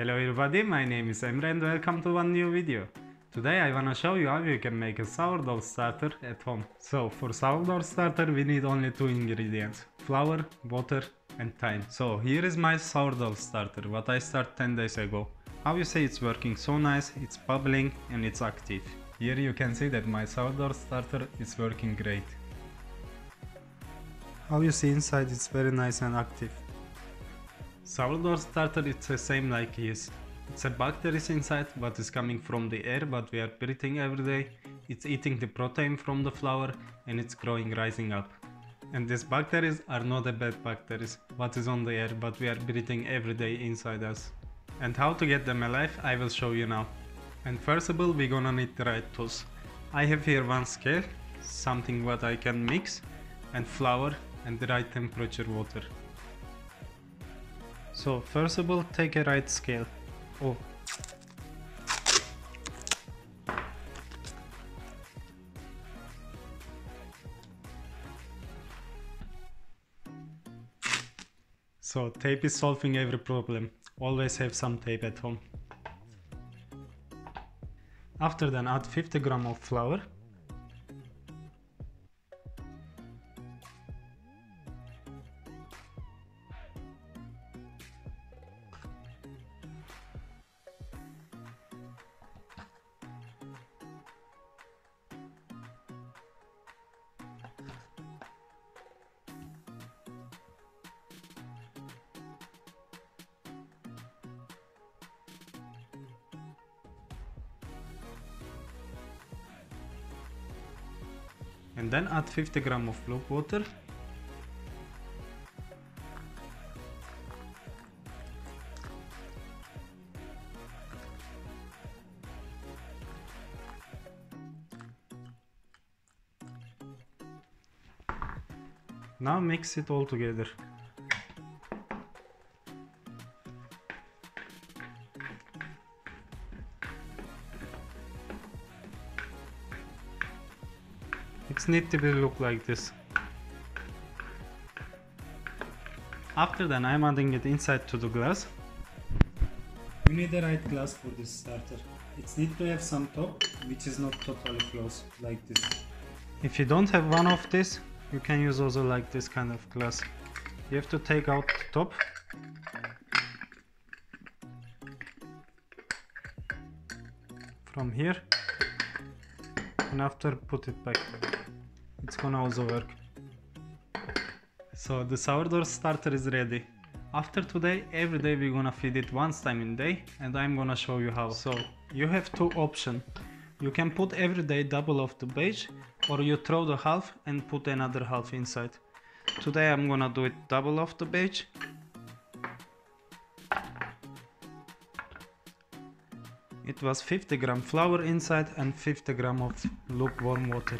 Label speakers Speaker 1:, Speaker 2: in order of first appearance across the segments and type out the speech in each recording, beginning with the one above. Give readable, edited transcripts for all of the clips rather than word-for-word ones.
Speaker 1: Hello everybody, my name is Emre and welcome to one new video. Today I wanna show you how you can make a sourdough starter at home. So for sourdough starter we need only two ingredients: flour, water and thyme. So here is my sourdough starter, what I started 10 days ago. How you say it's working so nice, it's bubbling and it's active. Here you can see that my sourdough starter is working great. How you see inside, it's very nice and active. Sourdough starter, it's the same like yeast. It's a bacteria inside what is coming from the air what we are breathing every day. It's eating the protein from the flour and it's growing, rising up. And these bacteria are not the bad bacteria what is on the air but we are breathing every day inside us. And how to get them alive I will show you now. And first of all we're gonna need the right tools. I have here one scale, something what I can mix, and flour and the right temperature water. So first of all take a right scale. Oh. So tape is solving every problem. Always have some tape at home. After then add 50 grams of flour. And then add 50 grams of luke water. Now mix it all together. It needs to look like this. After then I'm adding it inside to the glass. You need the right glass for this starter. It needs to have some top which is not totally closed like this. If you don't have one of this, you can use also like this kind of glass. You have to take out the top. From here. And after put it back. It's gonna also work. So the sourdough starter is ready. After today, every day we're gonna feed it once time in day and I'm gonna show you how. So you have two options. You can put every day double of the batch or you throw the half and put another half inside. Today I'm gonna do it double of the batch. It was 50 grams flour inside and 50 grams of lukewarm water.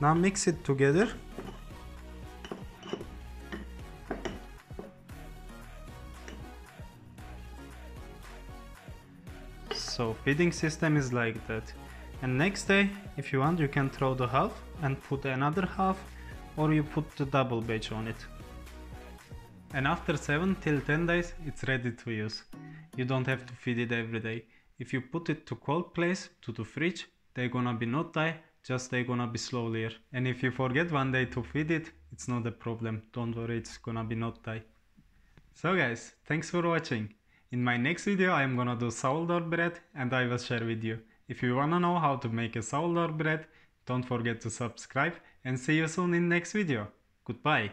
Speaker 1: Now mix it together. So feeding system is like that. And next day, if you want, you can throw the half and put another half, or you put the double batch on it. And after 7 till 10 days, it's ready to use. You don't have to feed it every day. If you put it to cold place, to the fridge, they're gonna be not die, just they're gonna be slowlier. And if you forget one day to feed it, it's not a problem. Don't worry, it's gonna be not die. So guys, thanks for watching. In my next video I'm gonna do sourdough bread and I will share with you. If you wanna know how to make a sourdough bread, don't forget to subscribe and see you soon in next video. Goodbye.